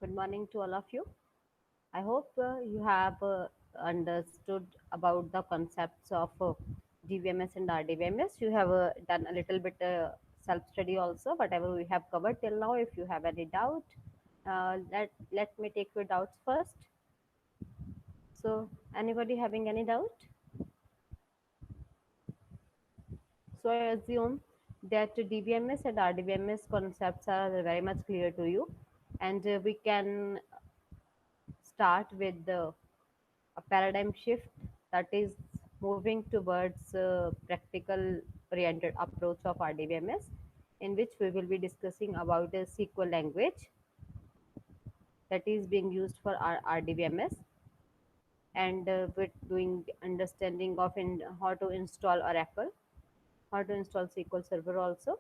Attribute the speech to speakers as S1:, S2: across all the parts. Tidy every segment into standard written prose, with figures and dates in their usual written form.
S1: Good morning to all of you. I hope you have understood about the concepts of DVMS and RDVMS. You have done a little bit self study also, whatever we have covered till now. If you have any doubt, let me take your doubts first. So, anybody having any doubt? So, I assume that DVMS and RDVMS concepts are very much clear to you, and we can start with a paradigm shift, that is moving towards practical oriented approach of RDBMS, in which we will be discussing about a SQL language that is being used for our RDBMS, and with doing understanding of how to install Oracle, how to install SQL Server also,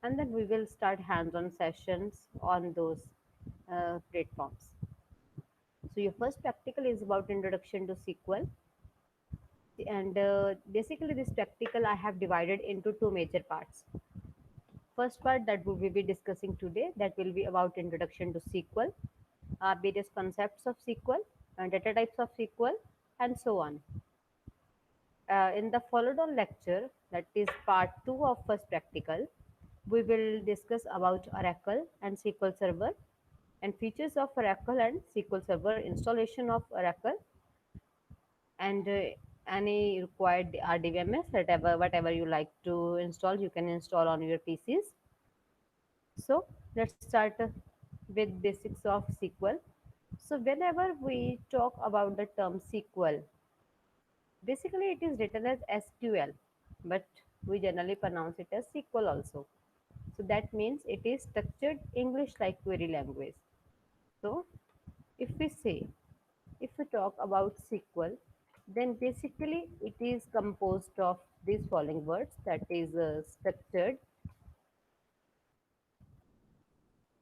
S1: and then we will start hands-on sessions on those platforms. So your first practical is about introduction to SQL, and basically this practical I have divided into two major parts. First part that we will be discussing today, that will be about introduction to SQL, various concepts of SQL, data types of SQL, and so on. In the followed on lecture, that is part 2 of first practical, we will discuss about Oracle and SQL Server, and features of Oracle and SQL Server, installation of Oracle, and any required RDBMS, whatever you like to install, you can install on your PCs. So let's start with basics of SQL. So whenever we talk about the term SQL, basically it is written as SQL, but we generally pronounce it as SQL also. So that means it is structured English like query language. So if we say, if we talk about SQL, then basically it is composed of these following words, that is structured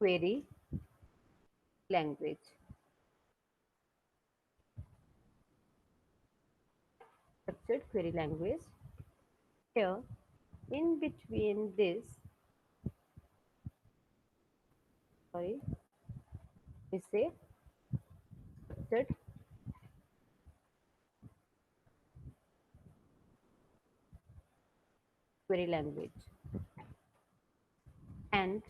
S1: query language. Structured query language. Here, in between this, sorry, we say structured query language. And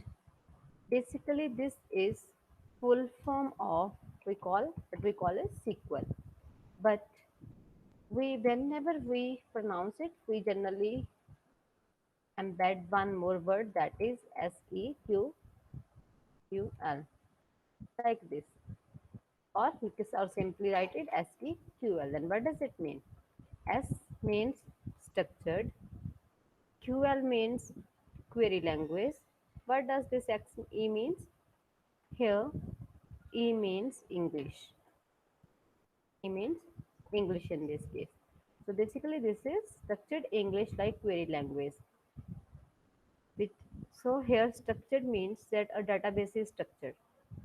S1: basically this is full form of what we call as SQL. But whenever we pronounce it, we generally embed one more word, that is SEQUL, like this. Or simply write it SEQL. Then what does it mean? S means structured, QL means query language. What does this E means? Here, E means English. E means English in this case. So basically, this is structured English like query language. Which, so here, structured means that a database is structured,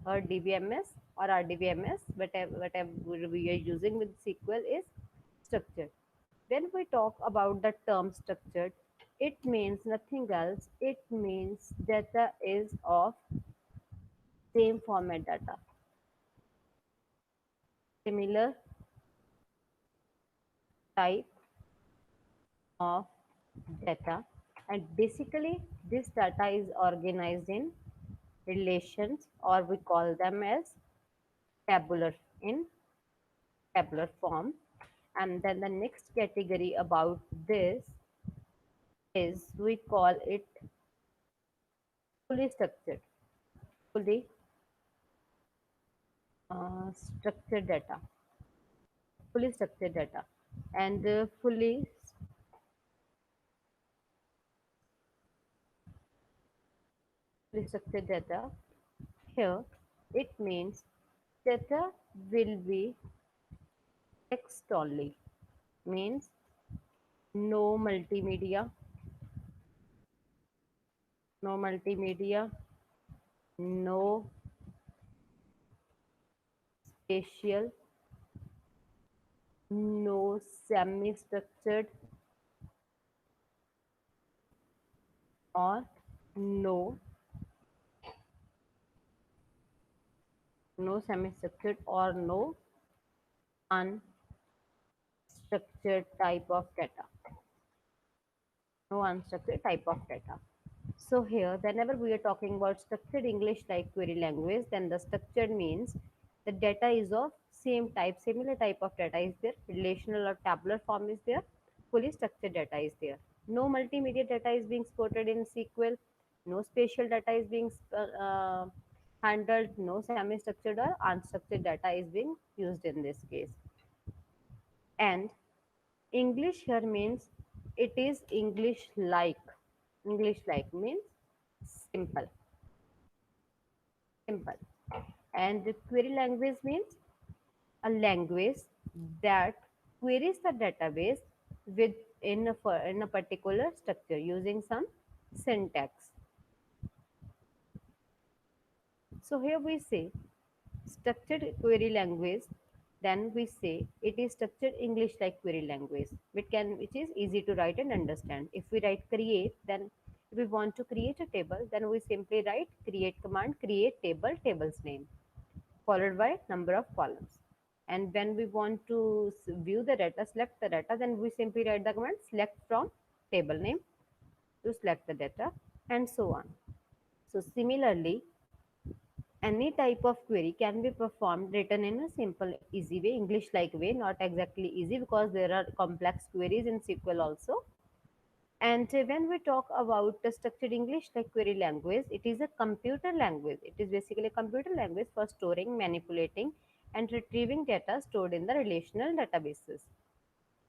S1: or DBMS or RDBMS, whatever we are using with SQL is structured. When we talk about the term structured, it means nothing else. It means data is of same format data, similar type of data, and basically this data is organized in relations, or we call them as tabular, in tabular form. And then the next category about this is, we call it fully structured, fully structured data, fully structured data, and fully structured data. Here, it means data will be text only, means no multimedia, no multimedia, no spatial, no semi-structured, or no no semi-structured or no unstructured type of data. No unstructured type of data. So here, whenever we are talking about structured English like query language, then the structured means the data is of same type, similar type of data is there, relational or tabular form is there, fully structured data is there. No multimedia data is being supported in SQL, no spatial data is being handled, no semi-structured or unstructured data is being used in this case. And English here means it is English like. English like means simple, simple. And the query language means a language that queries the database with in a particular structure using some syntax. So here we say structured query language, then we say it is structured English like query language, which is easy to write and understand. If we write create, then if we want to create a table, then we simply write create command, create table, table's name, followed by number of columns. And when we want to view the data, select the data, then we simply write the command select from table name to select the data, and so on. So similarly, any type of query can be performed written in a simple, easy way, English like way, not exactly easy because there are complex queries in SQL also. And when we talk about the structured English like query language, it is a computer language. It is basically a computer language for storing, manipulating, and retrieving data stored in the relational databases.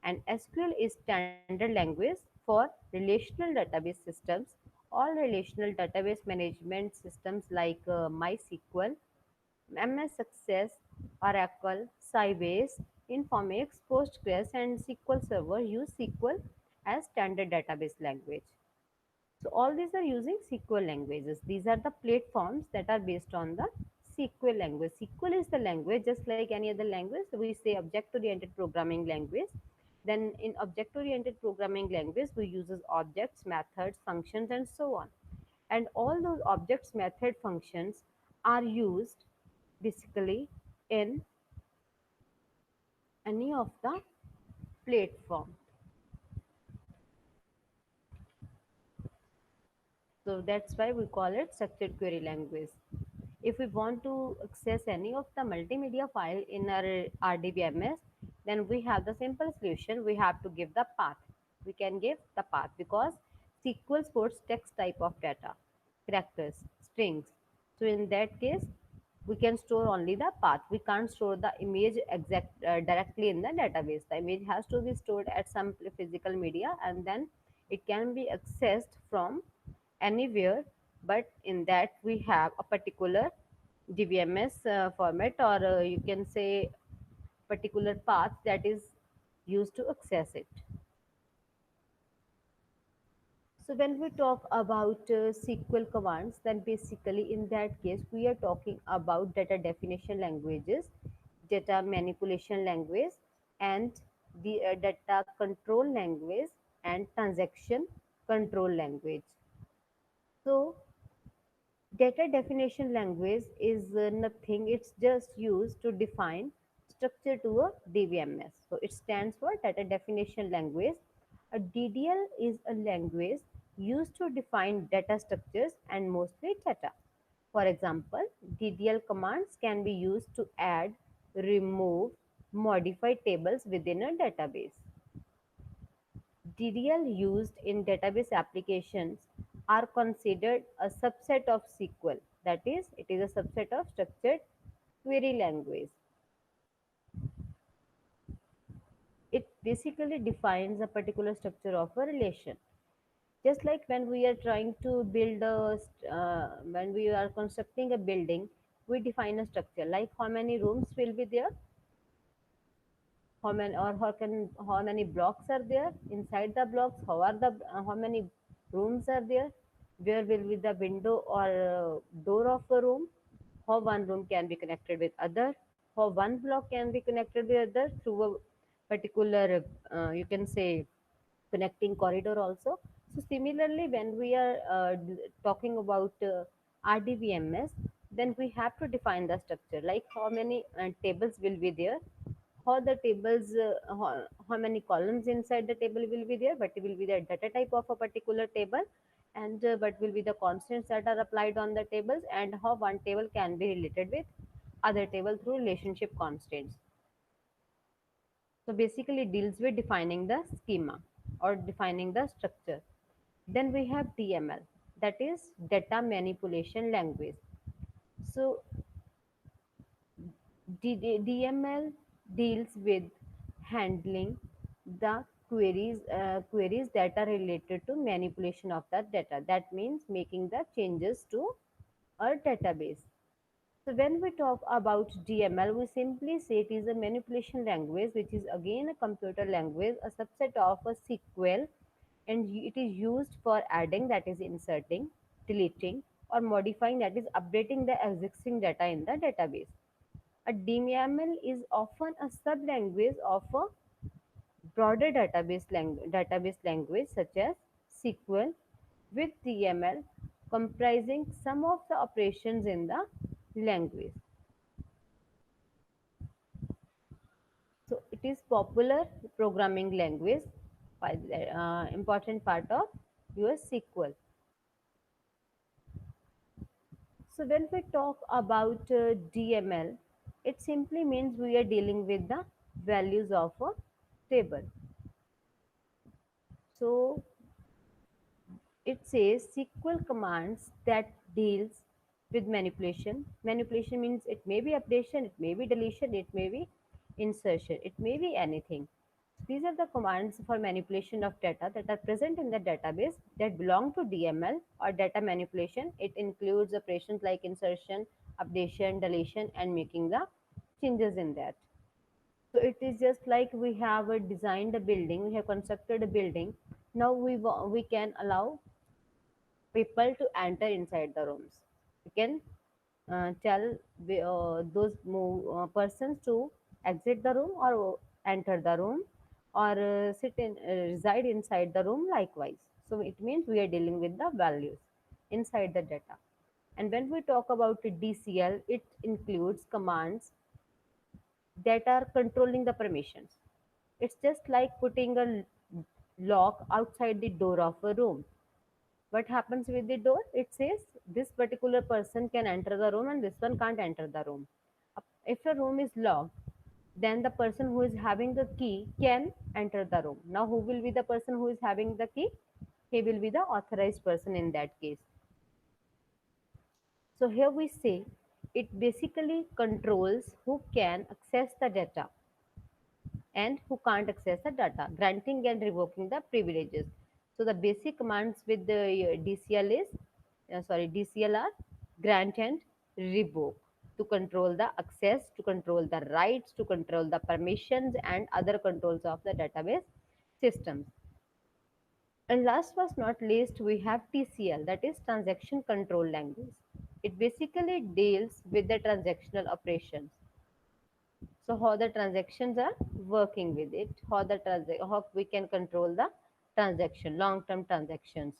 S1: And SQL is standard language for relational database systems. All relational database management systems like MySQL, MS Success, Oracle, Sybase, Informix, Postgres, and SQL Server use SQL as standard database language. So all these are using SQL languages. These are the platforms that are based on the SQL language. SQL is the language just like any other language. We say object-oriented programming language. Then in object-oriented programming language, we uses objects, methods, functions, and so on. And all those objects, method, functions are used basically in any of the platform. So that's why we call it structured query language. If we want to access any of the multimedia file in our RDBMS, then we have the simple solution. We have to give the path. We can give the path because SQL supports text type of data, characters, strings. So in that case, we can store only the path. We can't store the image directly in the database. The image has to be stored at some physical media, and then it can be accessed from anywhere, but in that we have a particular DBMS format, or you can say particular path that is used to access it. So when we talk about SQL commands, then basically in that case we are talking about data definition languages, data manipulation language, and the data control language and transaction control language. So data definition language is nothing, it's just used to define structure to a DBMS. So it stands for data definition language. A DDL is a language used to define data structures and mostly data. For example, DDL commands can be used to add, remove, modify tables within a database. DDL used in database applications are considered a subset of SQL. That is, it is a subset of structured query language. It basically defines a particular structure of a relation. Just like when we are trying to build when we are constructing a building, we define a structure like how many rooms will be there, how many blocks are there inside the blocks, how many rooms are there, where will be the window or door of a room, how one room can be connected with other, how one block can be connected with other through a particular you can say connecting corridor also. So similarly, when we are talking about RDBMS, Then we have to define the structure, like how many tables will be there, how the tables, how many columns inside the table will be there, what will be the data type of a particular table, and what will be the constants that are applied on the tables, and how one table can be related with other table through relationship constants. So basically it deals with defining the schema or defining the structure. Then we have DML, that is data manipulation language. So DML deals with handling the queries that are related to manipulation of that data. That means making the changes to a database. So when we talk about DML, we simply say it is a manipulation language, which is again a computer language, a subset of a SQL, and it is used for adding, that is inserting, deleting, or modifying, that is updating the existing data in the database. A DML is often a sub-language of a broader database language such as SQL, with DML comprising some of the operations in the language. So it is popular programming language, by the important part of your SQL. So when we talk about DML, it simply means we are dealing with the values of a table. So it says SQL commands that deals with manipulation. Manipulation means it may be updation, it may be deletion, it may be insertion, it may be anything. These are the commands for manipulation of data that are present in the database that belong to DML or data manipulation. It includes operations like insertion, updation, deletion, and making the changes in that. So it is just like we have designed a building, we have constructed a building. Now we can allow people to enter inside the rooms. You can tell those persons to exit the room or enter the room, or reside inside the room likewise. So it means we are dealing with the values inside the data. And when we talk about the DCL, it includes commands that are controlling the permissions. It's just like putting a lock outside the door of a room. What happens with the door? It says this particular person can enter the room and this one can't enter the room. If a room is locked, then the person who is having the key can enter the room. Now who will be the person who is having the key? He will be the authorized person in that case. So here we say it basically controls who can access the data and who can't access the data, granting and revoking the privileges. So the basic commands with the DCL are grant and revoke, to control the access, to control the rights, to control the permissions and other controls of the database systems. And last but not least, we have TCL, that is transaction control language. It basically deals with the transactional operations. So how the transactions are working with it, how we can control the transaction, long term transactions.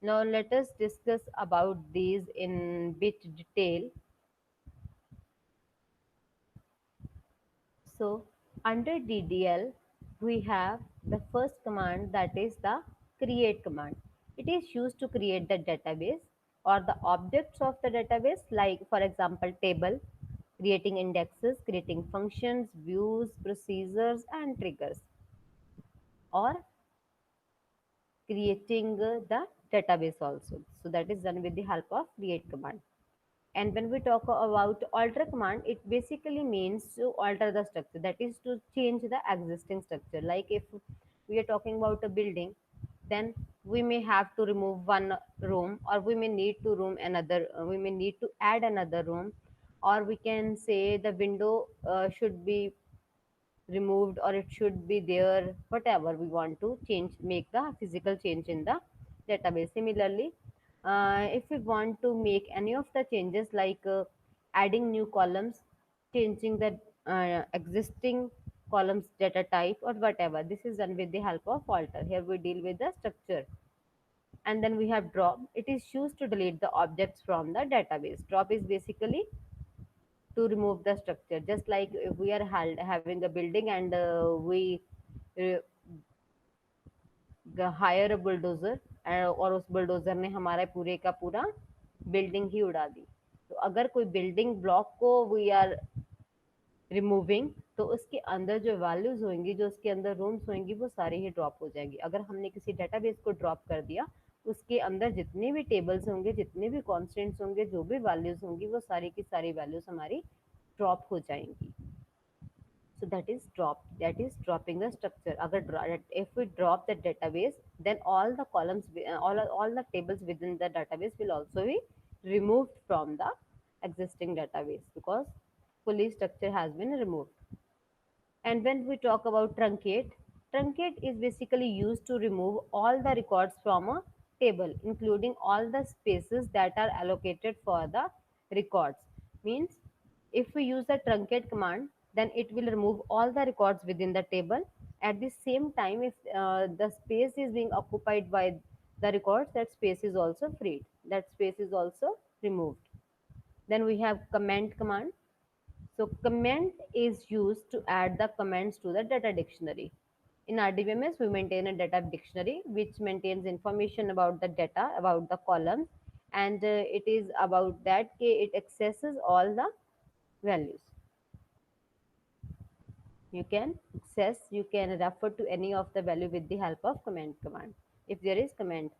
S1: Now let us discuss about these in bit detail. So under DDL, we have the first command, that is the create command. It is used to create the database or the objects of the database, like for example table, creating indexes, creating functions, views, procedures and triggers, or creating the database also. So that is done with the help of create command. And when we talk about alter command, it basically means to alter the structure, that is to change the existing structure. Like if we are talking about a building, then we may have to remove one room, or we may need to room another, we may need to add another room, or we can say the window should be removed, or it should be there, whatever we want to change, make the physical change in the database. Similarly, if we want to make any of the changes, like adding new columns, changing the existing columns data type or whatever, this is done with the help of alter. Here we deal with the structure. And then we have drop. It is used to delete the objects from the database. Drop is basically to remove the structure. Just like if we are having a building and we uh, hire a bulldozer, और उस bulldozer ने हमारा पूरे का पूरा building ही उड़ा दी, तो अगर कोई बिल्डिंग ब्लॉक को वी आर रिमूविंग, तो उसके अंदर जो वैल्यूज होंगी, जो उसके अंदर रूम्स होंगी, वो सारी ही ड्रॉप हो जाएंगी। अगर हमने किसी डेटाबेस को ड्रॉप कर दिया, उसके अंदर जितने भी टेबल्स होंगे, जितने भी कॉन्स्टेंट्स होंगे, जो भी वैल्यूज होंगी, वो सारी की सारी वैल्यूज हमारी ड्रॉप हो जाएंगी। So that is drop, that is dropping the structure. अगर if we drop the database, then all the columns, all the tables within the database will also be removed from the existing database, because fully structure has been removed. And when we talk about truncate, truncate is basically used to remove all the records from a table, including all the spaces that are allocated for the records. Means if we use the truncate command, then it will remove all the records within the table. At the same time, if the space is being occupied by the records, that space is also freed. That space is also removed. Then we have comment command. So comment is used to add the comments to the data dictionary. In RDBMS, we maintain a data dictionary which maintains information about the data, about the columns, and it is about that it accesses all the values. You can access, you can refer to any of the value with the help of comment command if there is comment.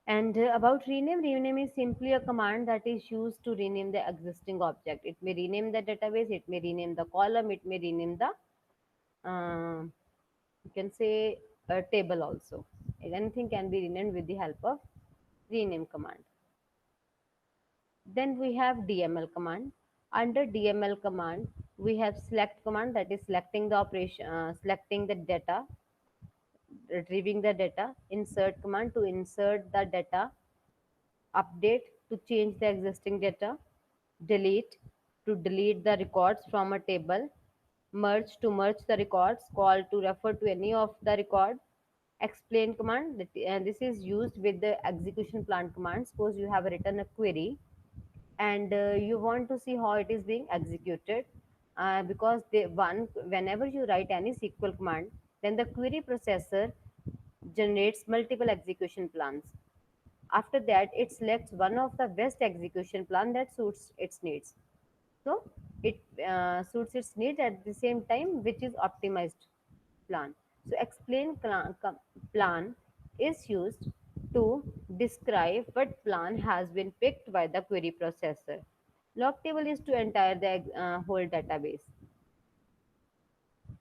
S1: And about rename, rename is simply a command that is used to rename the existing object. It may rename the database, it may rename the column, it may rename the, uh, you can say, a table also. Anything can be renamed with the help of rename command. Then we have DML command. Under DML command, we have select command, that is selecting the operation, selecting the data, retrieving the data. Insert command to insert the data, update to change the existing data, delete to delete the records from a table, merge to merge the records, call to refer to any of the record, explain command, and this is used with the execution plan command. Suppose you have written a query and you want to see how it is being executed, because whenever you write any SQL command, then the query processor generates multiple execution plans. After that, it selects one of the best execution plan that suits its needs. So it suits its needs at the same time, which is optimized plan. So explain plan is used to describe what plan has been picked by the query processor. Log table is to entire the whole database.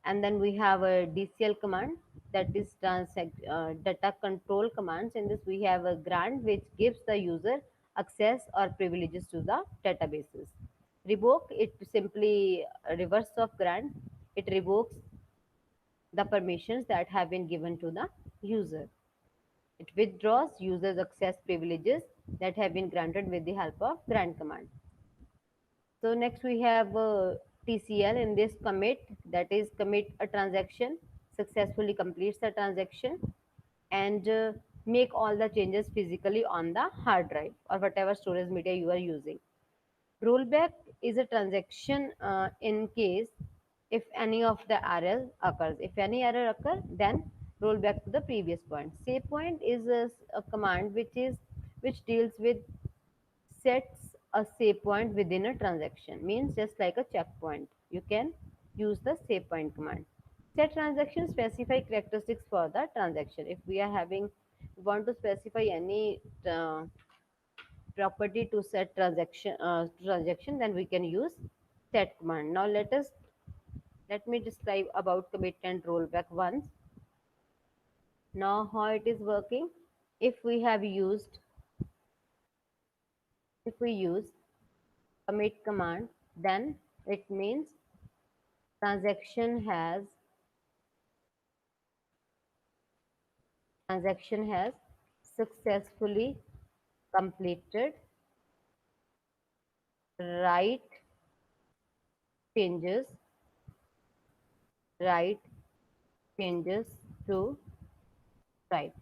S1: And then we have a DCL command, that is data control commands. In this we have a grant which gives the user access or privileges to the databases. Revoke, it simply reverse of grant, it revokes the permissions that have been given to the user. It withdraws users access privileges that have been granted with the help of grant command. So next we have TCL. In this commit, that is commit a transaction, successfully completes the transaction, and make all the changes physically on the hard drive or whatever storage media you are using. Rollback is a transaction in case if any of the error occurs. If any error occur, then roll back to the previous point. Save point is a command which deals with sets a save point within a transaction. Means just like a checkpoint. You can use the save point command. Set transaction specify characteristics for the transaction. If we are having want to specify any property to set transaction, then we can use set command. Now let me describe about commit and rollback once. Now how it is working. If we have used, if we use commit command, then it means transaction has transaction has successfully completed, write changes, write changes to write.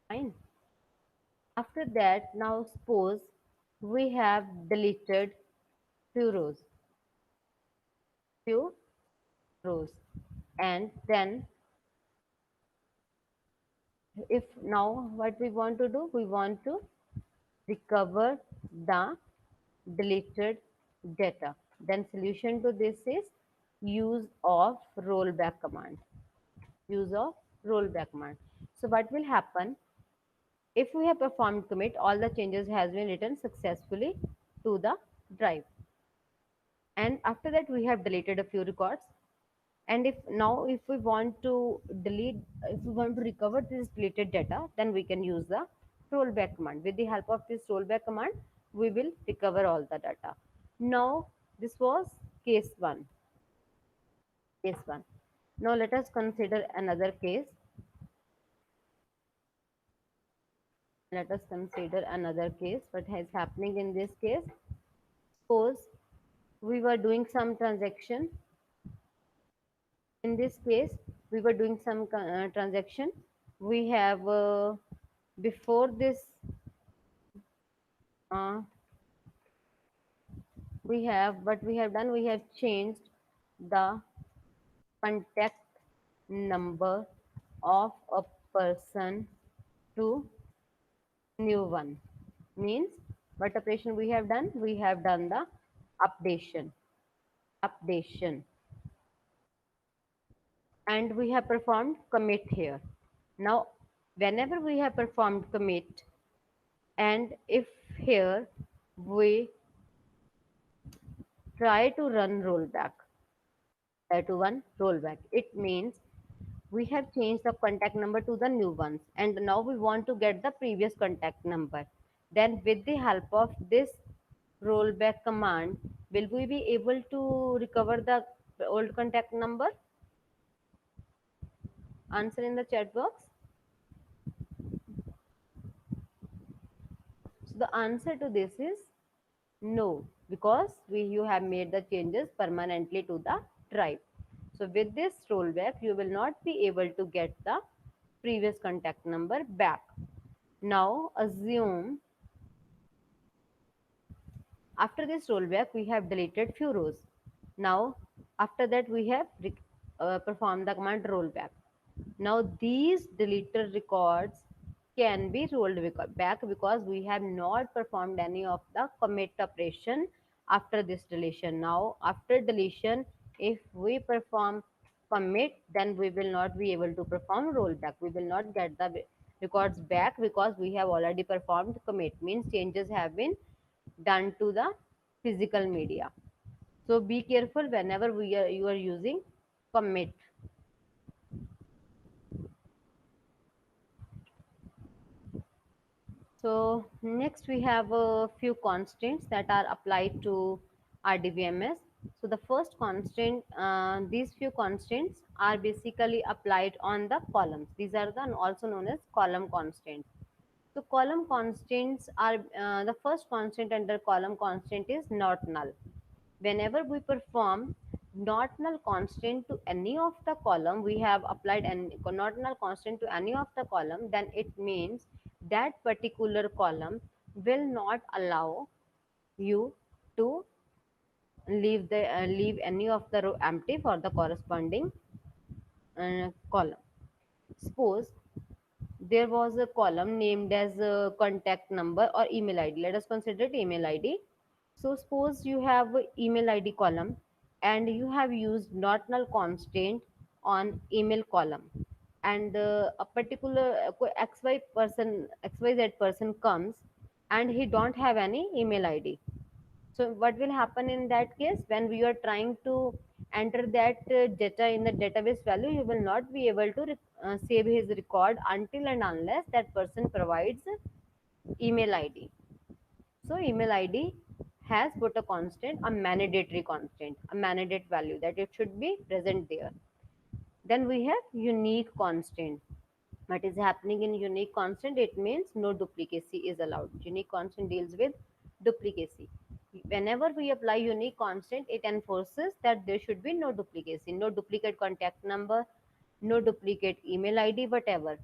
S1: Fine. After that, now suppose we have deleted few few rows, and then if now what we want to do, we want to recover the deleted data. Then solution to this is use of rollback command. Use of rollback command. So what will happen if we have performed commit, all the changes has been written successfully to the drive. And after that we have deleted a few records. And if we want to delete, if we want to recover this deleted data, then we can use the rollback command. With the help of this rollback command, we will recover all the data. Now this was case 1. Case 1. Now let us consider another case. Let us consider another case. What is happening in this case? Suppose we were doing some transaction. In this case, we were doing some transaction. We have before this, uh, we have what we have done. We have changed the contact number of a person to new one. Means what operation we have done? We have done the updation. Updation. And we have performed commit here. Now, whenever we have performed commit, and if here we try to run rollback, try to run rollback, it means we have changed the contact number to the new ones, and now we want to get the previous contact number. Then with the help of this rollback command, will we be able to recover the old contact number? Answer in the chat box. So the answer to this is no, because you have made the changes permanently to the drive. So with this rollback, you will not be able to get the previous contact number back. Now assume after this rollback, we have deleted few rows. Now after that, we have performed the command rollback. Now these deleted records can be rolled back because we have not performed any of the commit operation after this deletion. Now after deletion, if we perform commit, then we will not be able to perform rollback. We will not get the records back because we have already performed commit. Means changes have been done to the physical media. So be careful whenever you are using commit. So next we have a few constraints that are applied to RDBMS. So the first constant, these few constraints are basically applied on the columns. These are also known as column constraints. So column constraints are the first constant under column constraint is not null. Whenever we perform not null constant to any of the column, we have applied an not null constant to any of the column, then it means that particular column will not allow you to leave any of the row empty for the corresponding column. Suppose there was a column named as contact number or email id. Let us consider it email id. So suppose you have a email id column and you have used not null constant on email column, and a particular xyz person comes and he don't have any email id. So what will happen in that case? When we are trying to enter that data in the database value, you will not be able to save his record until and unless that person provides email ID. So email ID has put a constant, a mandatory constant, a mandate value that it should be present there. Then we have unique constant. What is happening in unique constant? It means no duplicacy is allowed. Unique constant deals with duplicacy. Whenever we apply unique constant, it enforces that there should be no duplicacy, no duplicate contact number, no duplicate email id, whatever.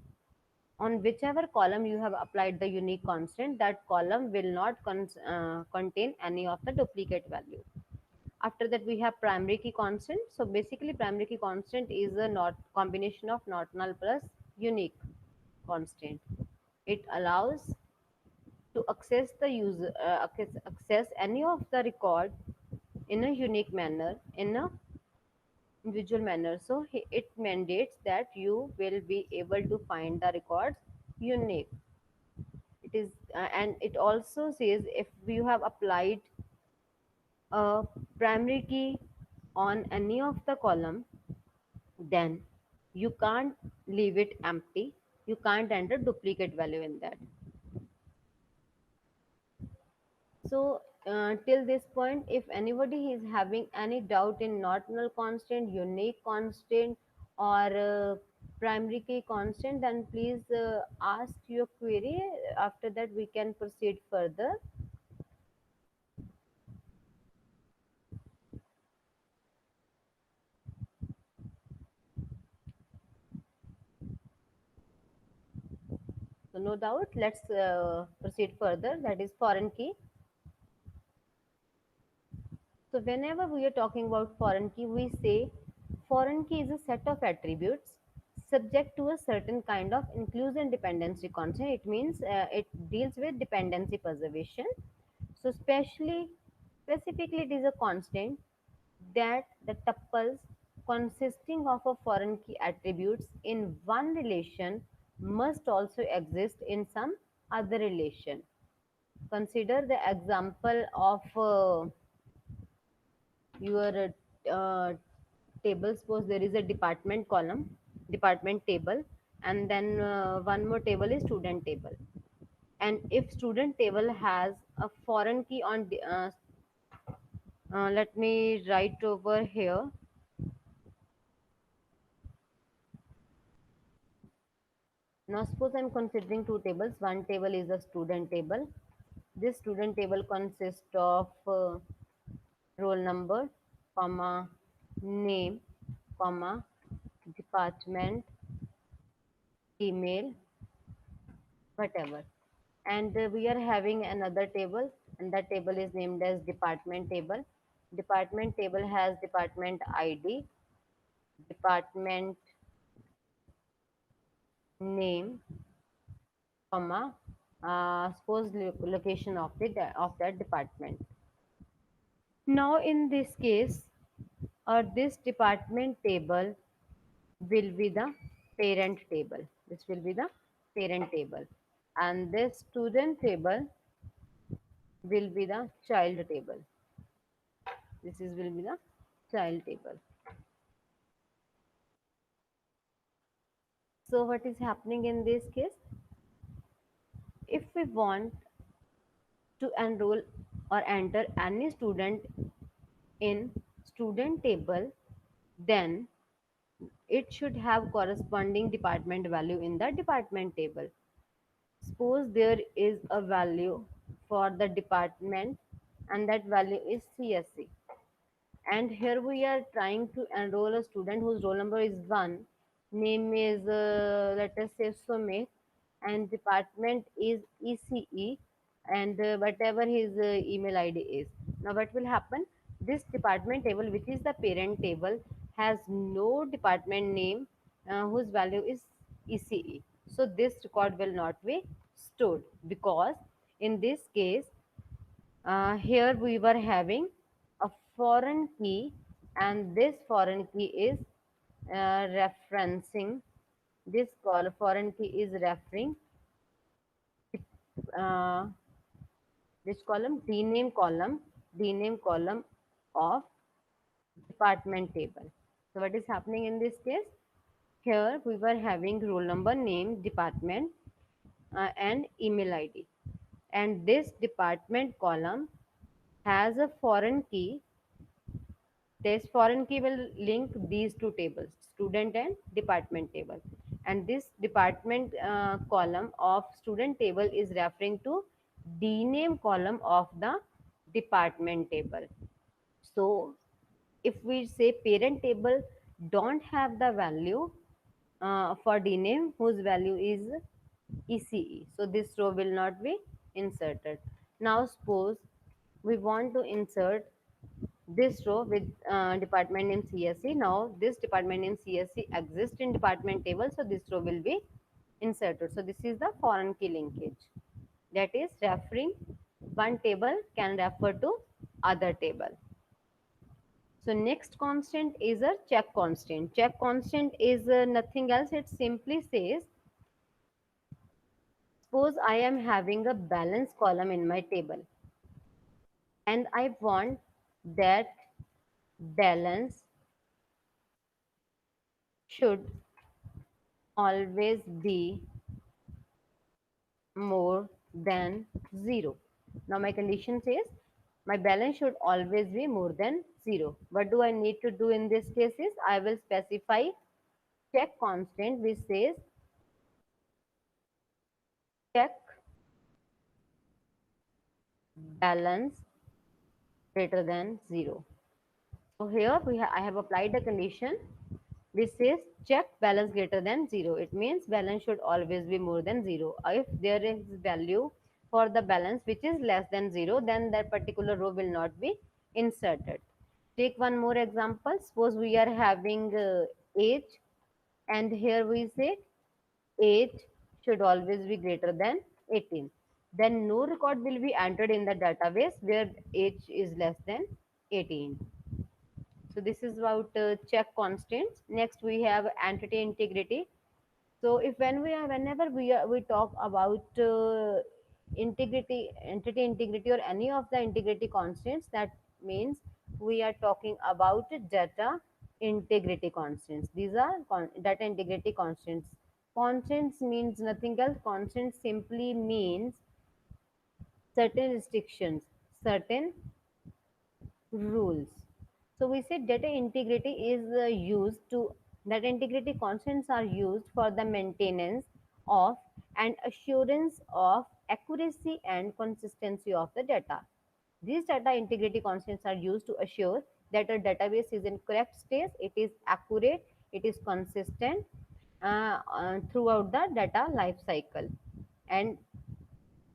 S1: On whichever column you have applied the unique constant, that column will not contain any of the duplicate value. After that, we have primary key constant. So basically, primary key constant is a not combination of not null plus unique constant. It allows to access the user access any of the record in a unique manner, in a individual manner. So it mandates that you will be able to find the records unique. It is and it also says if you have applied a primary key on any of the column, then you can't leave it empty. You can't enter duplicate value in that. So till this point, if anybody is having any doubt in not null constant, unique constant, or primary key constant, then please ask your query. After that, we can proceed further. So no doubt, let's proceed further. That is foreign key. So whenever we are talking about foreign key, we say foreign key is a set of attributes subject to a certain kind of inclusion dependency constant. It means it deals with dependency preservation. So specifically, it is a constant that the tuples consisting of a foreign key attributes in one relation must also exist in some other relation. Consider the example of your table. Suppose there is a department column, department table, and then one more table is student table. And if student table has a foreign key on let me write over here. Now suppose I'm considering two tables. One table is a student table. This student table consists of roll number, comma, name, comma, department, email, whatever. And we are having another table, and that table is named as department table. Department table has department id, department name, comma, suppose location of the of that department. Now in this case, or this department table will be the parent table. This will be the parent table, and this student table will be the child table. This is will be the child table. So what is happening in this case? If we want to enroll or enter any student in student table, then it should have corresponding department value in the department table. Suppose there is a value for the department, and that value is CSC. And here we are trying to enroll a student whose roll number is 1, name is let us say Sumit, and department is ECE, and whatever his email ID is. Now what will happen? This department table, which is the parent table, has no department name whose value is ECE. So this record will not be stored, because in this case here we were having a foreign key, and this foreign key is referencing, this call foreign key is referring uh, this column, dname column of department table. So what is happening in this case? Here we were having roll number, name, department, and email ID, and this department column has a foreign key. This foreign key will link these two tables, student and department table. And this department column of student table is referring to dname column of the department table. So if we say parent table don't have the value for dname whose value is ECE. So this row will not be inserted. Now suppose we want to insert this row with department name CSE. Now this department name CSE exists in department table, so this row will be inserted. So this is the foreign key linkage. That is referring one table can refer to other table. So next constant is a check constant. Check constant is nothing else. It simply says, suppose I am having a balance column in my table and I want that balance should always be more than 0. Now my condition says my balance should always be more than 0. What do I need to do in this case is I will specify check constant which says check balance greater than 0. So here I have applied a condition which says check balance greater than 0. It means balance should always be more than 0. If there is value for the balance which is less than 0, then that particular row will not be inserted. Take one more example. Suppose we are having age and here we say age should always be greater than 18. Then no record will be entered in the database where age is less than 18. So this is about check constants. Next we have entity integrity. So if when we are whenever we talk about entity integrity or any of the integrity constants, that means we are talking about data integrity constants. These are data integrity constants. Constants means nothing else. Constants simply means certain restrictions, certain rules. So we say data integrity is used to data integrity constants are used for the maintenance of and assurance of accuracy and consistency of the data. These data integrity constants are used to assure that a database is in correct state, it is accurate, it is consistent throughout the data life cycle, and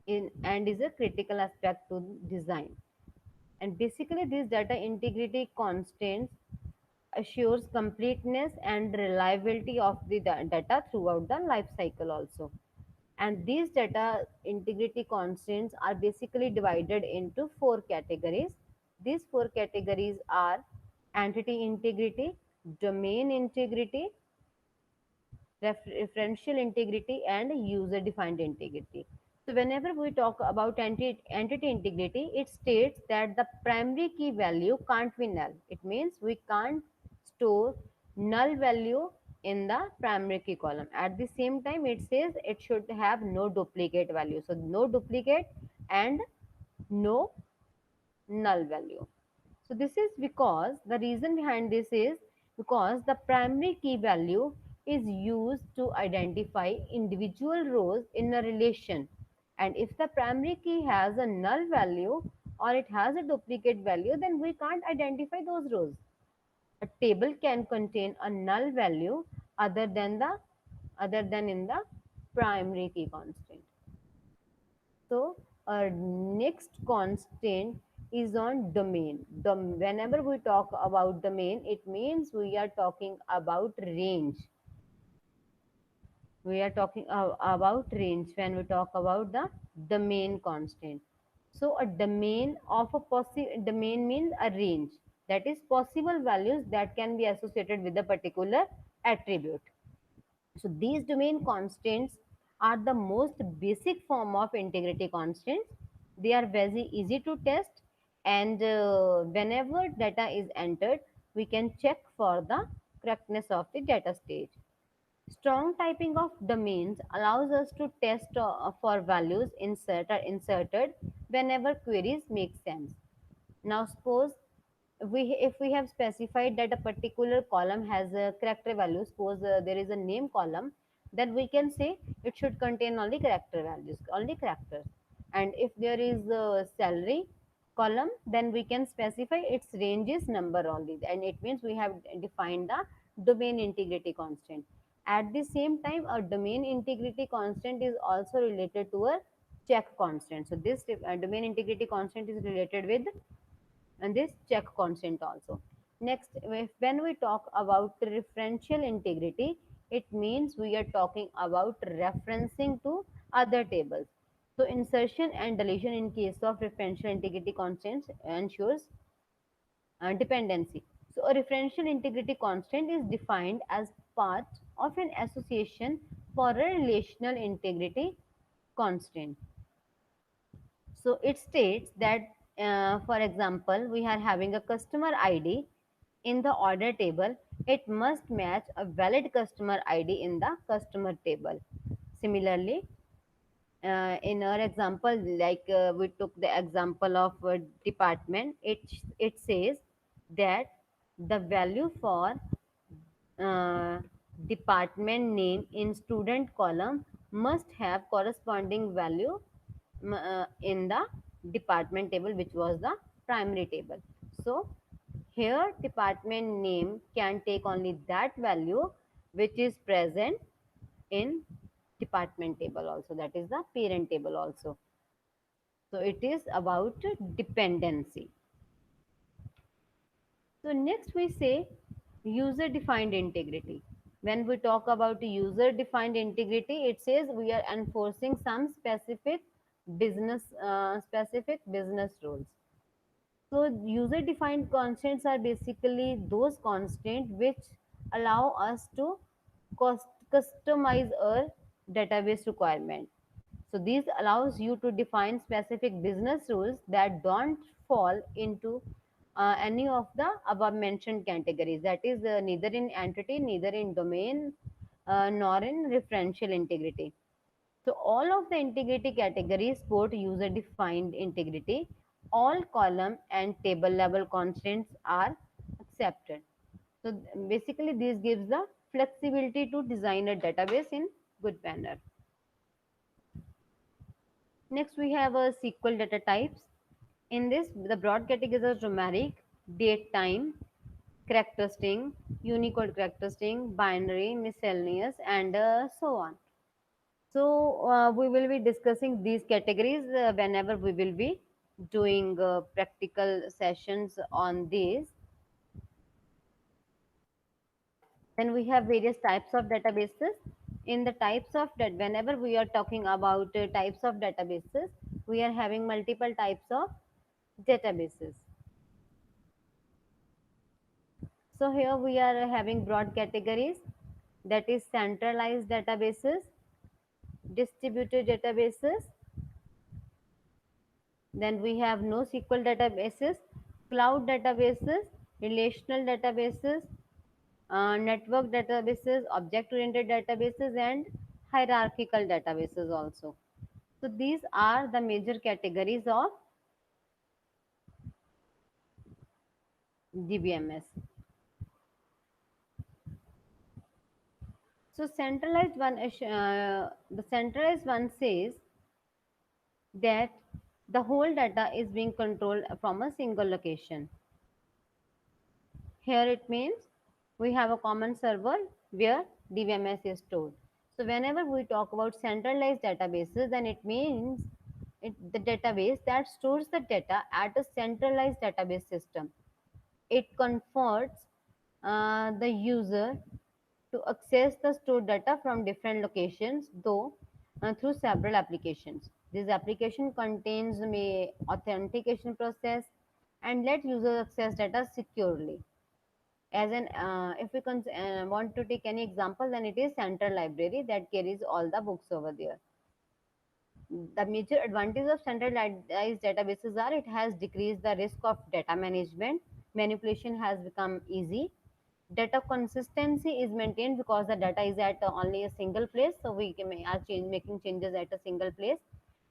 S1: is a critical aspect to design. And basically, these data integrity constants assures completeness and reliability of the data throughout the life cycle also. And these data integrity constants are basically divided into four categories. These four categories are entity integrity, domain integrity, referential integrity, and user defined integrity. So whenever we talk about entity integrity, it states that the primary key value can't be null. It means we can't store null value in the primary key column. At the same time, it says it should have no duplicate value. So no duplicate and no null value. So this is because the reason behind this is because the primary key value is used to identify individual rows in a relation, and if the primary key has a null value or it has a duplicate value, then we can't identify those rows. A table can contain a null value other than the other than in the primary key constant. So our next constant is on domain. Whenever we talk about domain, it means we are talking about range. We are talking about range when we talk about the domain constant. So a domain of a possible domain means a range, that is possible values that can be associated with a particular attribute. So these domain constants are the most basic form of integrity constants. They are very easy to test, and whenever data is entered, we can check for the correctness of the data stage. Strong typing of domains allows us to test for values inserted whenever queries make sense. Now suppose if we have specified that a particular column has a character value, suppose there is a name column, then we can say it should contain only character values, only characters. And if there is a salary column, then we can specify its range is number only, and it means we have defined the domain integrity constant. At the same time, a domain integrity constant is also related to a check constant. So this domain integrity constant is related with and this check constant also. Next, when we talk about referential integrity, it means we are talking about referencing to other tables. So insertion and deletion in case of referential integrity constants ensures dependency. So a referential integrity constant is defined as part of an association for a relational integrity constant. So it states that, for example, we are having a customer ID in the order table. It must match a valid customer ID in the customer table. Similarly, in our example, like we took the example of department, it says that the value for uh, department name in student column must have corresponding value in the department table, which was the primary table. So here department name can take only that value which is present in department table also, that is the parent table also. So it is about dependency. So next we say user defined integrity. When we talk about user defined integrity, it says we are enforcing some specific business rules. So user defined constants are basically those constants which allow us to customize our database requirement. So these allows you to define specific business rules that don't fall into any of the above mentioned categories. That is neither in entity, neither in domain, nor in referential integrity. So all of the integrity categories support user defined integrity. All column and table level constraints are accepted. So basically this gives the flexibility to design a database in good manner. Next we have a SQL data types. In this, the broad categories are numeric, date time, character string, Unicode character string, binary, miscellaneous, and so on. So we will be discussing these categories whenever we will be doing practical sessions on these. Then we have various types of databases. In the types of that, whenever we are talking about types of databases, we are having multiple types of databases. So here we are having broad categories, that is centralized databases, distributed databases, then we have NoSQL databases, cloud databases, relational databases, network databases, object-oriented databases, and hierarchical databases also. So these are the major categories of DBMS. So the centralized one says that the whole data is being controlled from a single location. Here it means we have a common server where DBMS is stored. So whenever we talk about centralized databases, then it means the database that stores the data at a centralized database system. It comforts the user to access the stored data from different locations, though through several applications. This application contains the authentication process and let users access data securely. As an if we want to take any example, then it is central library that carries all the books over there. The major advantage of centralized databases are it has decreased the risk of data management. Manipulation has become easy. Data consistency is maintained because the data is at only a single place, so we are making changes at a single place.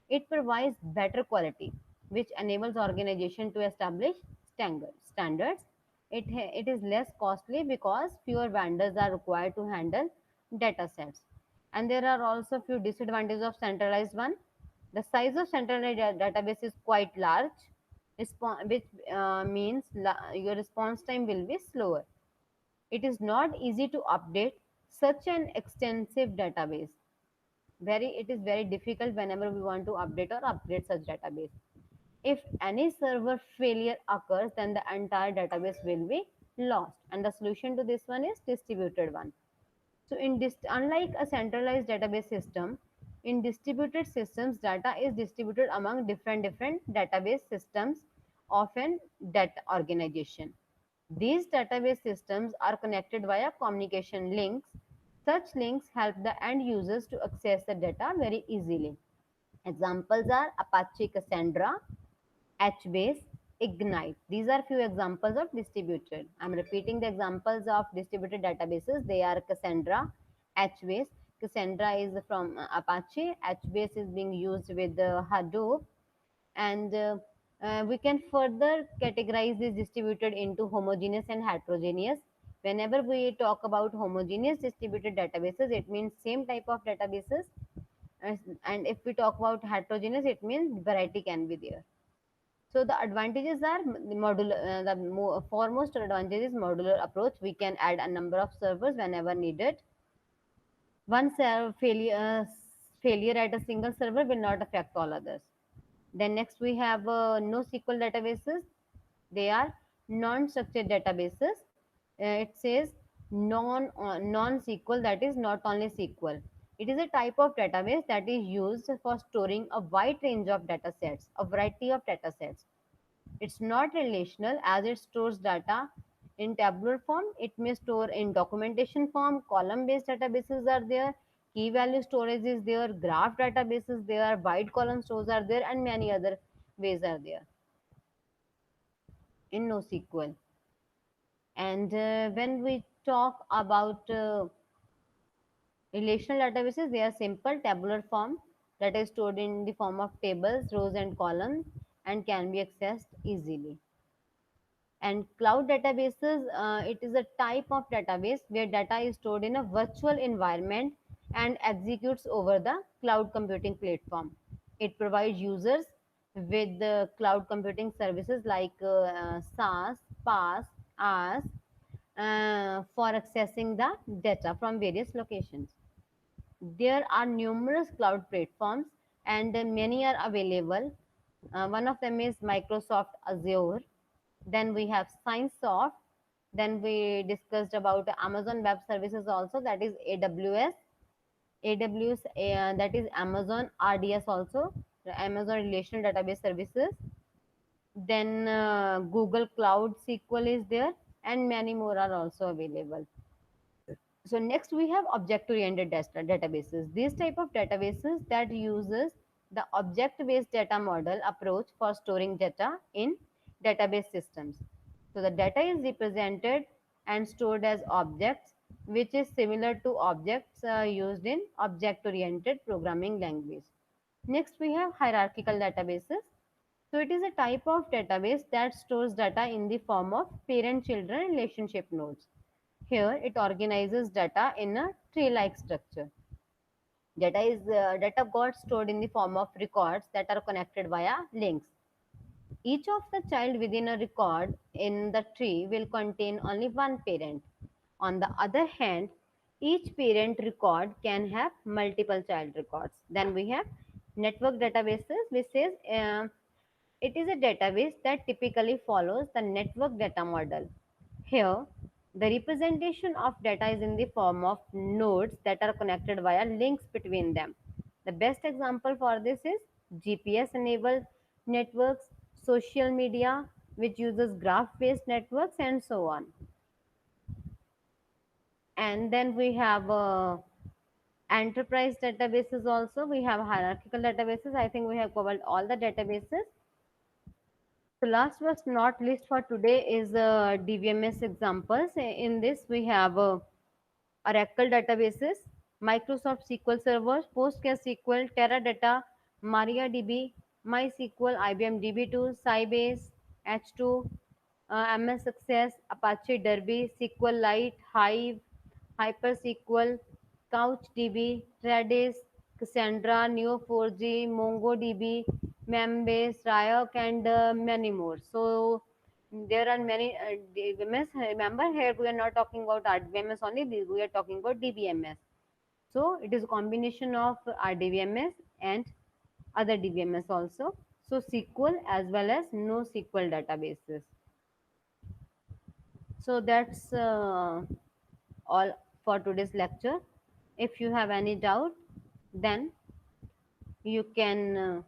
S1: It provides better quality, which enables organization to establish standards. It is less costly because fewer vendors are required to handle data sets. And there are also few disadvantages of centralized one. The size of centralized database is quite large, which means your response time will be slower. It is not easy to update Such an extensive database, very it is very difficult whenever we want to update or upgrade such database. If any server failure occurs, then the entire database will be lost. And the solution to this one is distributed one. So unlike a centralized database system, in distributed systems, data is distributed among different database systems of an data organization. These database systems are connected via communication links. Such links help the end users to access the data very easily. Examples are Apache Cassandra, HBase, Ignite. These are few examples of distributed. I'm repeating the examples of distributed databases. They are Cassandra, HBase. Cassandra is from Apache. HBase is being used with Hadoop. And we can further categorize this distributed into homogeneous and heterogeneous. Whenever we talk about homogeneous distributed databases, it means same type of databases. And if we talk about heterogeneous, it means variety can be there. So the advantages are the modular. Foremost advantage is modular approach. We can add a number of servers whenever needed. One failure at a single server will not affect all others. Then next we have NoSQL databases. They are non-structured databases. It says non-SQL, that is not only SQL. It is a type of database that is used for storing a wide range of data sets, a variety of data sets. It's not relational as it stores data in tabular form. It may store in documentation form. Column-based databases are there. Key value storage is there. Graph databases there. Wide column stores are there, and many other ways are there in NoSQL. And when we talk about relational databases, they are simple tabular form that is stored in the form of tables, rows, and columns, and can be accessed easily. And cloud databases, it is a type of database where data is stored in a virtual environment and executes over the cloud computing platform. It provides users with the cloud computing services like SaaS, PaaS, AAS, for accessing the data from various locations. There are numerous cloud platforms and many are available. One of them is Microsoft Azure. Then we have ScienceSoft. Then we discussed about Amazon Web Services also, that is AWS. AWS, that is Amazon RDS also, the Amazon Relational Database Services. Then Google Cloud SQL is there, and many more are also available. So next we have object-oriented databases. These type of databases that uses the object-based data model approach for storing data in database systems. So the data is represented and stored as objects, which is similar to objects used in object-oriented programming language. Next we have hierarchical databases. So it is a type of database that stores data in the form of parent-children relationship nodes. Here, it organizes data in a tree-like structure. Data got stored in the form of records that are connected via links. Each of the child within a record in the tree will contain only one parent. On the other hand, each parent record can have multiple child records. Then we have network databases, which says it is a database that typically follows the network data model. Here, the representation of data is in the form of nodes that are connected via links between them. The best example for this is GPS enabled networks, social media, which uses graph based networks, and so on. And then we have enterprise databases also. We have hierarchical databases. I think we have covered all the databases. So last but not least for today is DBMS examples. In this we have Oracle databases, Microsoft SQL servers, PostgreSQL, Teradata, MariaDB, MySQL, IBM DB2, Sybase, H2, MS Access, Apache Derby, SQLite, Hive, HyperSQL, CouchDB, Redis, Cassandra, Neo4j, MongoDB, Membase, Ryuk, and many more. So There are many DBMS. Remember, here we are not talking about RDBMS only. We are talking about DBMS. So it is a combination of RDBMS and other DBMS also. So SQL as well as NoSQL databases. So that's all for today's lecture. If you have any doubt, then you can